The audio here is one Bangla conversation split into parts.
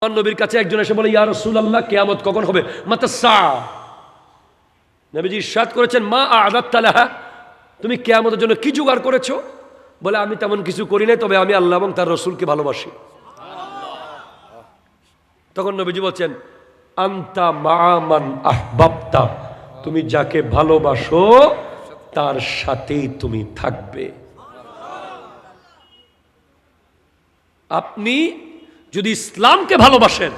আমার নবীর কাছে একজন এসে বলে, ইয়া রাসূলুল্লাহ, কিয়ামত কখন হবে? মাতা সাআ। নবীজি ইরশাদ করেছেন, মা আ'দাত্তা লাহা, তুমি কিয়ামতের জন্য কি জোগাড় করেছো? বলে, আমি তেমন কিছু করি নাই, তবে আমি আল্লাহ এবং তার রাসূলকে ভালোবাসি। তখন নবীজি বলছেন, আনতা মা'a মান আহবাবতা, তুমি যাকে ভালোবাসো তার সাথেই তুমি থাকবে। আপনি যদি ইসলামকে ভালোবাসেন,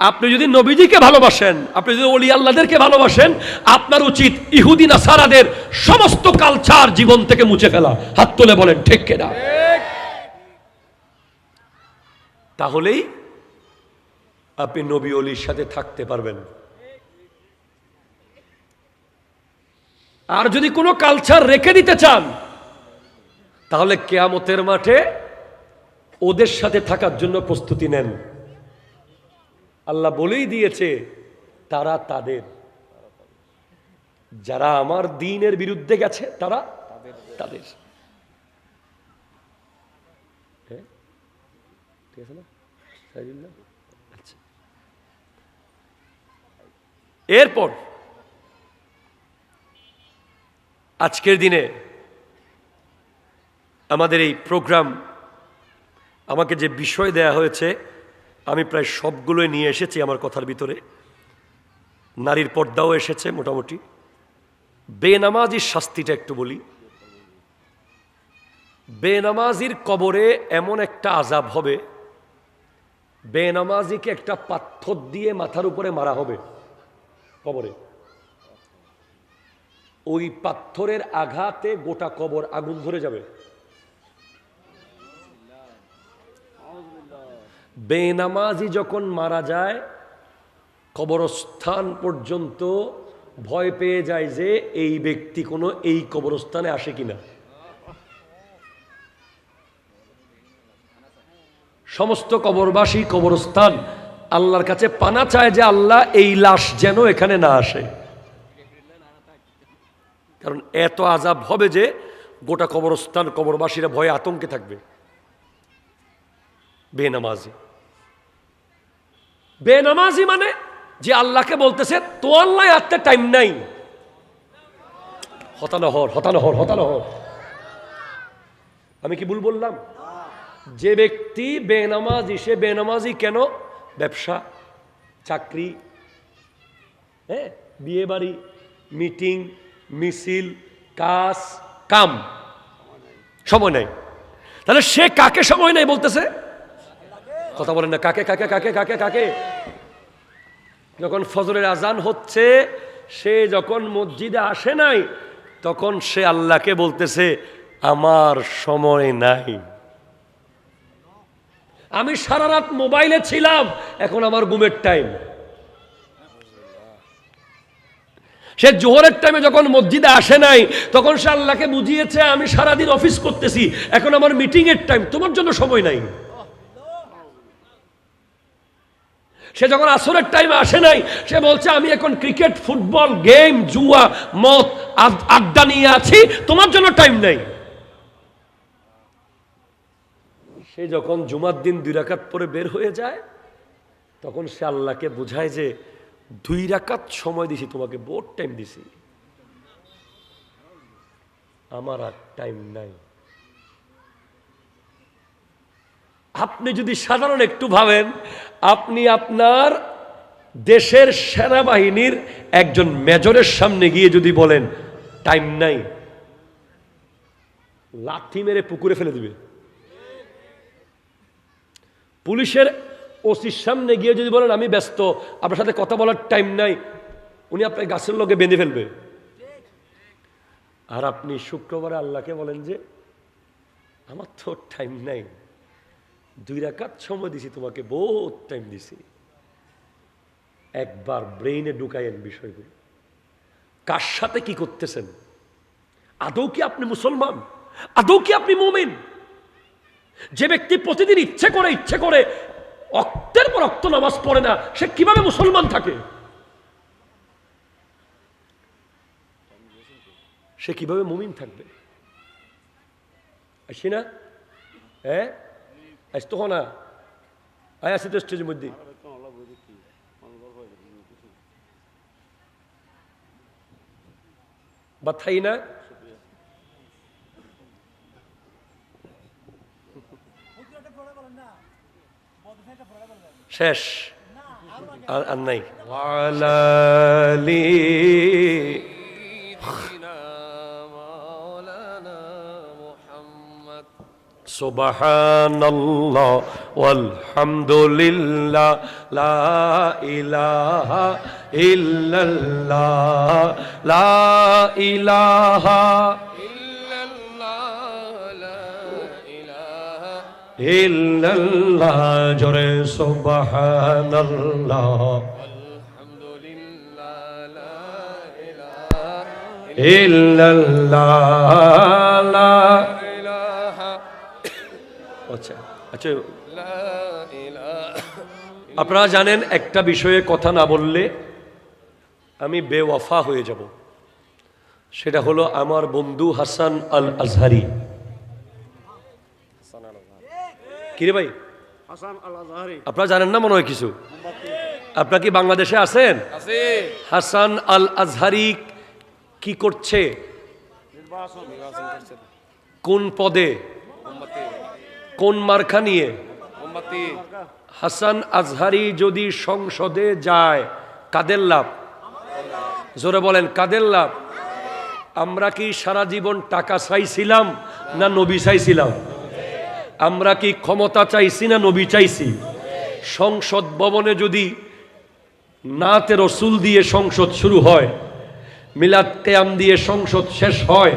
আপনি যদি নবীজিকে ভালোবাসেন, আপনি যদি ওলি আল্লাহদেরকে ভালোবাসেন, আপনার উচিত ইহুদি নাসারাদের সমস্ত কালচার জীবন থেকে মুছে ফেলা। হাত তুলে বলেন ঠিক কিনা? তাহলেই আপনি নবী ওলির সাথে থাকতে পারবেন। আর যদি কোনো কালচার রেখে দিতে চান, তাহলে কিয়ামতের মাঠে ওদের সাথে থাকার জন্য প্রস্তুতি নেন। আল্লাহ বলেই দিয়েছে, তারা তাদের, যারা আমার দ্বীনের বিরুদ্ধে গেছে তারা তাদের। ঠিক আছে না? আচ্ছা, এরপর আজকের দিনে আমাদের এই প্রোগ্রাম, আমাকে যে বিষয় দেয়া হয়েছে আমি প্রায় সবগুলোই নিয়ে এসেছি আমার কথার ভিতরে। নারীর পর্দাও এসেছে মোটামুটি। বেনামাজির শাস্তিটা একটু বলি। বেনামাজির কবরে এমন একটা আযাব হবে, বেনামাজিকে একটা পাথর দিয়ে মাথার উপরে মারা হবে কবরে। ওই পাথরের আঘাতে গোটা কবর আগুন ধরে যাবে। বেনামাজি যখন মারা যায়, কবরস্থান পর্যন্ত ভয় পেয়ে যায় যে এই ব্যক্তি কোনো এই কবরস্থানে আসে কিনা। সমস্ত কবরবাসী, কবরস্থান আল্লাহর কাছে পানা চায় যে আল্লাহ এই লাশ যেন এখানে না আসে, কারণ এত আযাব হবে যে গোটা কবরস্থান, কবরবাসীরা ভয়ে আতঙ্কে থাকবে। বেনামাজি, বেনামাজি মানে যে আল্লাহকে বলতেছে, তো আল্লাহ আত্মে টাইম নাই। হতানো হর, হতানো হর, হতানো হর। আমি কি ভুল বললাম? যে ব্যক্তি বেনামাজি, সে বেনামাজি কেন? ব্যবসা, চাকরি, হ্যাঁ, বিয়ে বাড়ি, মিটিং, মিছিল, কাজ, কাম, সময় নাই। তাহলে সে কাকে সময় নাই বলতেছে? কথা বলেন না, কাকে কাকে কাকে কাকে কাকে? যখন ফজরের আজান হচ্ছে, সে যখন মসজিদে আসে নাই, তখন সে আল্লাহকে বলতেছে, আমার সময় নাই, আমি সারা রাত মোবাইলে ছিলাম, এখন আমার ঘুমের টাইম। সে জোহরের টাইমে যখন মসজিদে আসে নাই, তখন সে আল্লাহকে বুঝিয়েছে, আমি সারাদিন অফিস করতেছি, এখন আমার মিটিং এর টাইম, তোমার জন্য সময় নাই। সে যখন আসরের টাইমে আসে নাই, সে বলছে, আমি এখন ক্রিকেট, ফুটবল, গেম, জুয়া, মদ, আড্ডা নিয়ে আছি, তোমার জন্য টাইম নাই। সে যখন জুমার দিন 2 রাকাত পরে বের হয়ে যায়, তখন সে আল্লাহকে বোঝায় যে 2 রাকাত সময় দিছি তোমাকে, বহুত টাইম দিছি, আমার আর টাইম নাই। আপনি যদি সাধারণ একটু ভাবেন, আপনি আপনার দেশের সেনাবাহিনীর একজন মেজরের সামনে গিয়ে যদি বলেন টাইম নাই, লাথি মেরে পুকুরে ফেলে দিবে। পুলিশের ওসির সামনে গিয়ে যদি বলেন আমি ব্যস্ত, আপনার সাথে কথা বলার টাইম নাই, উনি আপনার গাছের লগে বেঁধে ফেলবে। আর আপনি শুক্রবারে আল্লাহকে বলেন যে আমার তো টাইম নাই, 2 রাকাত সময় দিছি তোমাকে, বহুত টাইম দিছি। একবার ব্রেইনে ঢুকাইয়েন বিষয়গুলো। কার সাথে কি করতেছেন? আদৌ কি আপনি মুসলমান? আদৌ কি আপনি মুমিন? যে ব্যক্তি প্রতিদিন ইচ্ছে করে অক্তের পর অক্ত নামাজ পড়ে না, সে কিভাবে মুসলমান থাকে? সে কিভাবে মুমিন থাকবে? আসি না? হ্যাঁ, আসতো না। আয় আছে তো স্টেজের মধ্যে বাথাই না শেষ আর নাই ওয়ালালি সুবহানাল্লাহ ওয়ালহামদুলিল্লাহ লা ইলাহা ইল্লাল্লাহ লা ইলাহা ইল্লাল্লাহ জোরে সুবহানাল্লাহ আলহামদুলিল্লাহ লা ইলাহা ইল্লাল্লাহ লা ইলাহা আচ্ছা আচ্ছা আপনারা জানেন একটা বিষয়ে কথা না বললে আমি বেওয়াফা হয়ে যাব, সেটা হলো আমার বন্ধু হাসান আল আজহারি। কিরে ভাই হাসান আল আজহারি আপনারা জানেন না মনে হয় কিছু? আপনারা কি বাংলাদেশে আছেন? হাসান আল আজহারি কি করছে? কোন পদে, কোন মার্কা নিয়ে? হাসান আজহারি যদি সংসদে যায় কাদের লাভ? জোরে বলেন কাদের লাভ? আমরা কি সারা জীবন টাকা চাইছিলাম না নবী চাইছিলাম? আমরা কি ক্ষমতা চাইছি না নবী চাইছি? সংসদ ভবনে যদি নাতে রসুল দিয়ে সংসদ শুরু হয়, মিলাদ কিয়াম দিয়ে সংসদ শেষ হয়,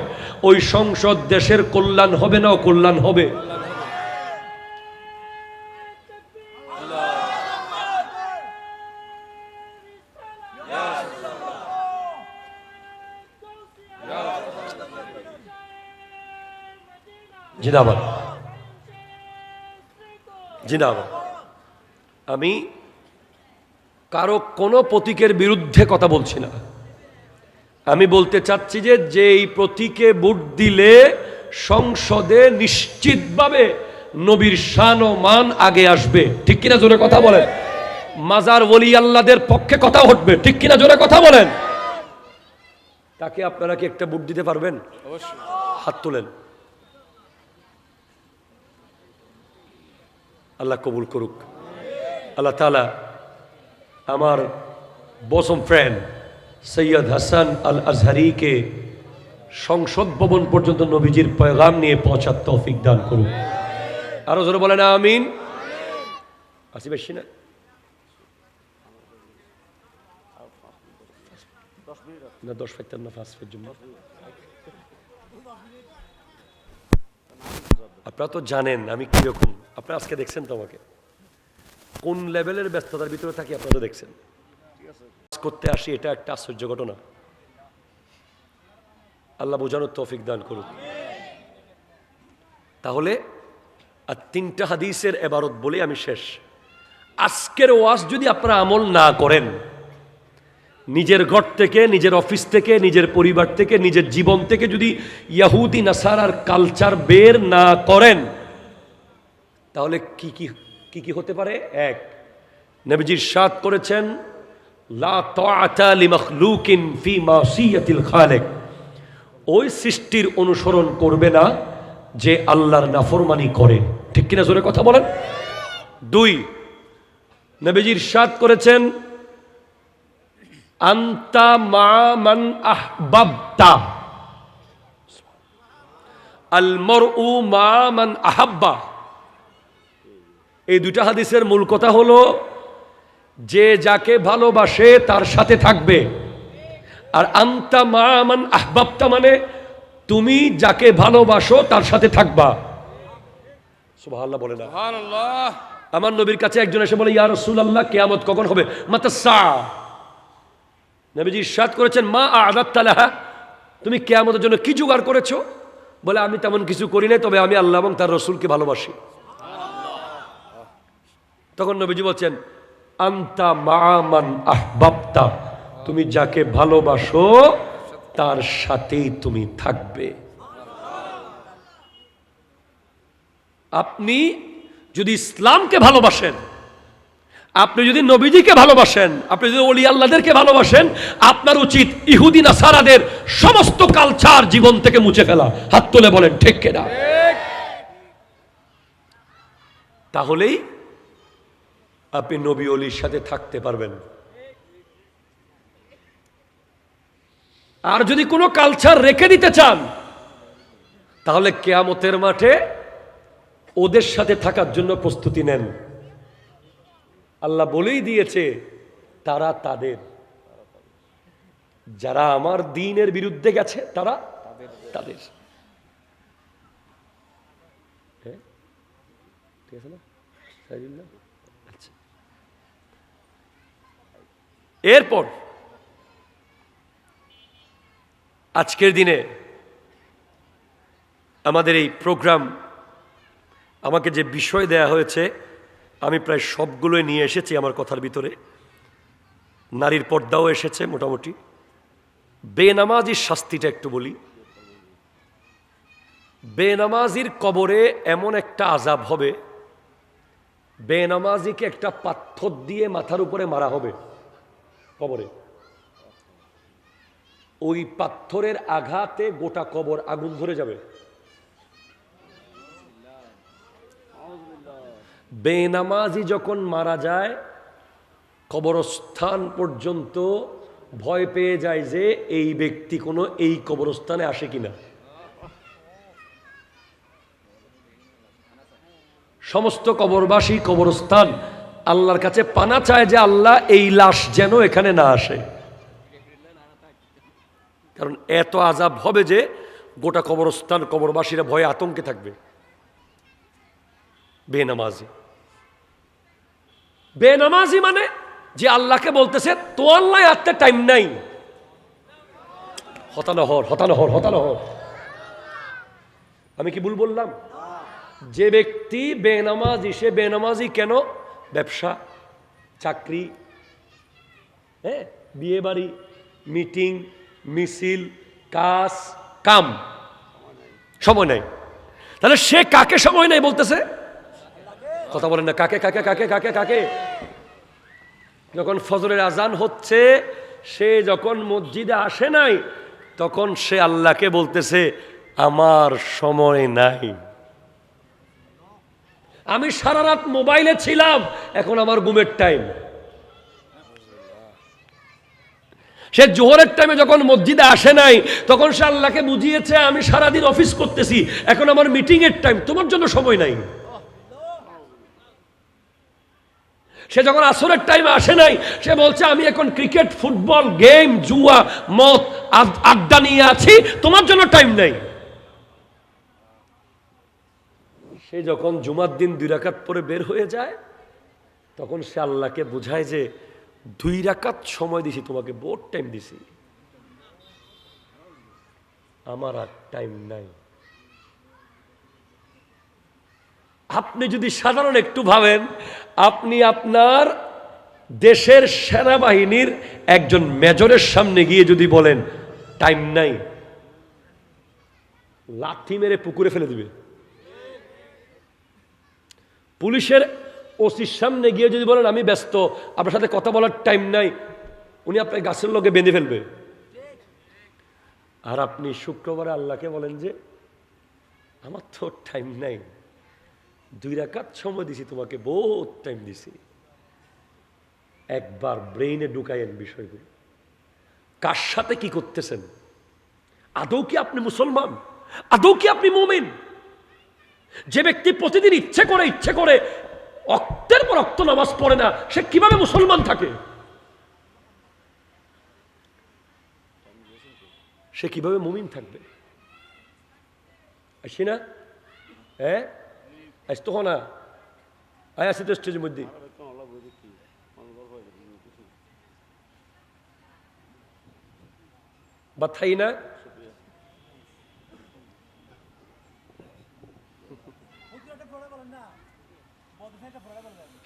ওই সংসদ দেশের কল্যাণ হবে না অকল্যাণ হবে? জিন্দাবাদ জিন্দাবাদ। আমি কারো কোনো প্রতীকের বিরুদ্ধে কথা বলছি না, আমি বলতে চাচ্ছি যে এই প্রতীকে ভোট দিলে সংসদে নিশ্চিতভাবে নবীর শান ও মান আগে আসবে, ঠিক কিনা জোরে কথা বলেন? মাজার ওলি আল্লাহদের পক্ষে কথা উঠবে, ঠিক কিনা জোরে কথা বলেন? তাকে আপনারা কি একটা ভোট দিতে পারবেন? অবশ্যই। হাত তোলেন। আল্লাহ কবুল করুক। আল্লাহ তাআলা আমার বসম ফ্রেন্ড সৈয়দ হাসান আল আজহারিকে সংসদ ভবন পর্যন্ত নবীজির পয়গাম নিয়ে পৌঁছার তৌফিক দান করুন। আরো জোরে বলেন আমিন। আসি বেশি না, 10 মিনিট না 5 মিনিট জন্য। আপনারা তো জানেন আমি কিরকম, আপনারা আজকে দেখছেন তো আমাকে কোন লেভেলের ব্যস্ততার ভিতরে থাকি, আপনারা দেখছেন। করতে আসি, এটা একটা আশ্চর্য ঘটনা। আল্লাহ বোঝানোর তৌফিক দান করুন। তাহলে আর 3টা হাদিসের ইবারত বলে আমি শেষ। আজকের ওয়াজ যদি আপনারা আমল না করেন, নিজের ঘর থেকে, নিজের অফিস থেকে, নিজের পরিবার থেকে, নিজের জীবন থেকে যদি ইহুদি নাসারার কালচার বের না করেন, তাহলে কি কি হতে পারে? এক, নবীজি ইরশাদ করেছেন লা তাআতা লিমাখলুকিন ফি মাসিয়াতিল খালিক, ওই সৃষ্টির অনুসরণ করবে না যে আল্লাহর নাফরমানি করে, ঠিক কিনা জোরে কথা বলেন? 2, নবীজি ইরশাদ করেছেন আনতা মা মান আহবাবতা, আল মারউ মা মান আহাব্বা। এই 2টা হাদিসের মূল কথা হলো যে যাকে ভালোবাসে তার সাথে থাকবে, আর আনতা মা মান আহবাবতা মানে তুমি যাকে ভালোবাসো তার সাথে থাকবা। সুবহানাল্লাহ বলে না? সুবহানাল্লাহ। আমার নবীর কাছে একজন এসে বলে ইয়া রাসূলুল্লাহ কিয়ামত কখন হবে? মাতা সা। নবীজি ইরশাদ করেছেন মা আ'দাত্তা লাহা, তুমি কিয়ামতের জন্য কি জোগাড় করেছো? বলে আমি তেমন কিছু করি নাই, তবে আমি আল্লাহ এবং তার রাসূলকে ভালোবাসি। তখন নবীজি বলছেন আনতা মা মান আহবাবতা, তুমি যাকে ভালোবাসো তার সাথেই তুমি থাকবে। আপনি যদি ইসলামকে ভালোবাসেন আপনি যদি নবীজিকে ভালোবাসেন, আপনি যদি ওলি আল্লাহদেরকে ভালোবাসেন, আপনার উচিত ইহুদি নাসারাদের সমস্ত কালচার জীবন থেকে মুছে ফেলা। হাত তুলে বলেন ঠিক কিনা? তাহলেই আপনি নবী ওলির সাথে থাকতে পারবেন। আর যদি কোনো কালচার রেখে দিতে চান, তাহলে কিয়ামতের মাঠে ওদের সাথে থাকার জন্য প্রস্তুতি নেন। আল্লাহ বলেই দিয়েছে, তারা তাদের, যারা আমার দ্বীনের বিরুদ্ধে গেছে তারা তাদের। ঠিক আছে না? আচ্ছা, এরপর আজকের দিনে আমাদের এই প্রোগ্রাম, আমাকে যে বিষয় দেয়া হয়েছে আমি প্রায় সবগুলোই নিয়ে এসেছি আমার কথার ভিতরে। নারীর পর্দাও এসেছে মোটামুটি। বেনামাজির শাস্তিটা একটু বলি। বেনামাজির কবরে এমন একটা আযাব হবে, বেনামাজিকে একটা পাথর দিয়ে মাথার উপরে মারা হবে কবরে। ওই পাথরের আঘাতে গোটা কবর আগুন ধরে যাবে। বেনামাজি যখন মারা যায়, কবরস্থান পর্যন্ত ভয় পেয়ে যায় যে এই ব্যক্তি কোনো এই কবরস্থানে আসে কিনা। সমস্ত কবরবাসী, কবরস্থান আল্লাহর কাছে পানা চায় যে আল্লাহ এই লাশ যেন এখানে না আসে। কারণ এত আযাব হবে যে গোটা কবরস্থান, কবরবাসীরা ভয়ে আতঙ্কে থাকবে। বেনামাজি, বেনামাজি মানে যে আল্লাহকে বলতেছে তো আল্লাহ আত্মার টাইম নাই। হতানহর হতানহর হতানহর। আমি কি ভুল বললাম? যে ব্যক্তি বেনামাজি, সে বেনামাজি কেন? ব্যবসা, চাকরি, হ্যাঁ, বিয়ে বাড়ি, মিটিং, মিছিল, কাজ, কাম, সময় নাই। তাহলে সে কাকে সময় নাই বলতেছে? কথা বলেন না, কাকে কাকে কাকে কাকে কাকে? যখন ফজরের আজান হচ্ছে, সে যখন মসজিদে আসে নাই, তখন সে আল্লাহকে বলতেছে আমার সময় নাই। আমি সারা রাত মোবাইলে ছিলাম, এখন আমার ঘুমের টাইম। সে জোহরের টাইমে যখন মসজিদে আসে নাই, তখন সে আল্লাহকে বুঝিয়েছে আমি সারাদিন অফিস করতেছি, এখন আমার মিটিং এর টাইম, তোমার জন্য সময় নাই। সে যখন আসরের টাইমে আসে নাই, সে বলছে আমি এখন ক্রিকেট, ফুটবল, গেম, জুয়া, মদ, আড্ডা নিয়ে আছি, তোমার জন্য টাইম নাই। সে যখন জুমার দিন 2 রাকাত পরে বের হয়ে যায়, তখন সে আল্লাহকে বুঝায় যে 2 রাকাত সময় দিছি তোমাকে, বহুত টাইম দিছি, আমার আর টাইম নাই। আপনি যদি সাধারণ একটু ভাবেন, আপনি আপনার দেশের সেনাবাহিনীর একজন মেজরের সামনে গিয়ে যদি বলেন টাইম নাই, লাথি মেরে পুকুরে ফেলে দিবে। পুলিশের ওসির সামনে গিয়ে যদি বলেন আমি ব্যস্ত, আপনার সাথে কথা বলার টাইম নাই, উনি আপনার গাছের লগে বেঁধে ফেলবে। আর আপনি শুক্রবারে আল্লাহকে বলেন যে আমার তো টাইম নাই, 2 রাকাত সময় দিছি তোমাকে, বহুত টাইম দিছি। একবার ব্রেইনে ঢুকাইয়েন বিষয়গুলো। কার সাথে কি করতেছেন? আদৌ কি আপনি মুসলমান? আদৌ কি আপনি মুমিন? যে ব্যক্তি প্রতিদিন ইচ্ছে করে অক্তের পর অক্ত নামাজ পড়ে না, সে কিভাবে মুসলমান থাকে? সে কিভাবে মুমিন থাকবে? আসি না? হ্যাঁ, আসতো না, আয় আসি তো স্টেজের মধ্যে। বাথাই না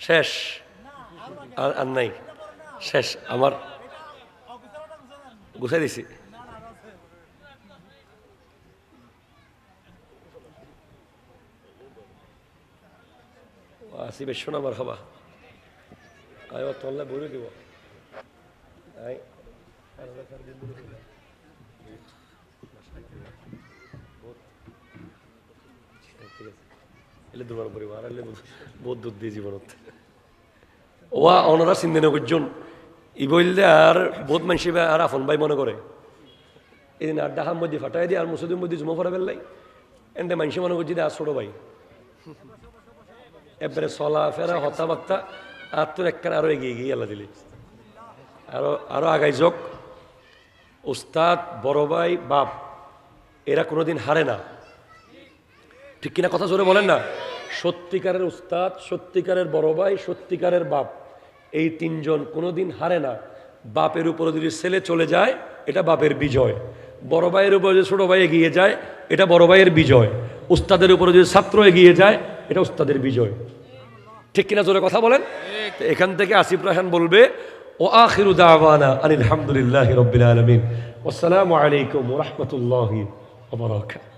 শেষ, আর নাই, শেষ। আমার গুছাই দিছি। আসি বেশ শোনা আমার হবা। আয় তল্লা বলে দিব আয় এলে দুবার পরিবার এলে বহুত দুধ দিয়ে জীবনত ওয়া অনরা চিন্তা করছেন ই বললে আর বহুত মানুষ আর আফন ভাই মনে করে এদিন আর ডাহার মধ্যে ফাটাই দিয়ে আর মুসুদের মধ্যে জমা ফরা ফেললাই এনতে মানুষ মনে করছি আর ছোট ভাই এবারে চলা ফেরা হতাবার্তা আর তোর একখানে আরো এগিয়ে গিয়ে আল্লাহ দিলি আরো আগাই যোগ উস্তাদ বড় ভাই বাপ এরা কোনোদিন হারে না ঠিক কিনা কথা জোরে বলেন না সত্যিকারের উস্তাদ সত্যিকারের বড় ভাই সত্যিকারের বাপ এই তিনজন কোনোদিন হারে না বাপের উপরে যদি ছেলে চলে যায় এটা বাপের বিজয় বড় ভাইয়ের উপরে যদি ছোট ভাই এগিয়ে যায় এটা বড় ভাইয়ের বিজয় উস্তাদের উপরে যদি ছাত্র এগিয়ে যায় এটা উস্তাদের বিজয় ঠিক কিনা জোরে কথা বলেন এখান থেকে আসিফ রায়হান বলবে ও আখিরু দাওয়ানা আলহামদুলিল্লাহি রাব্বিল আলামিন ওয়াসসালামু আলাইকুম ওয়া রাহমাতুল্লাহি ওয়া বারাকাতুহু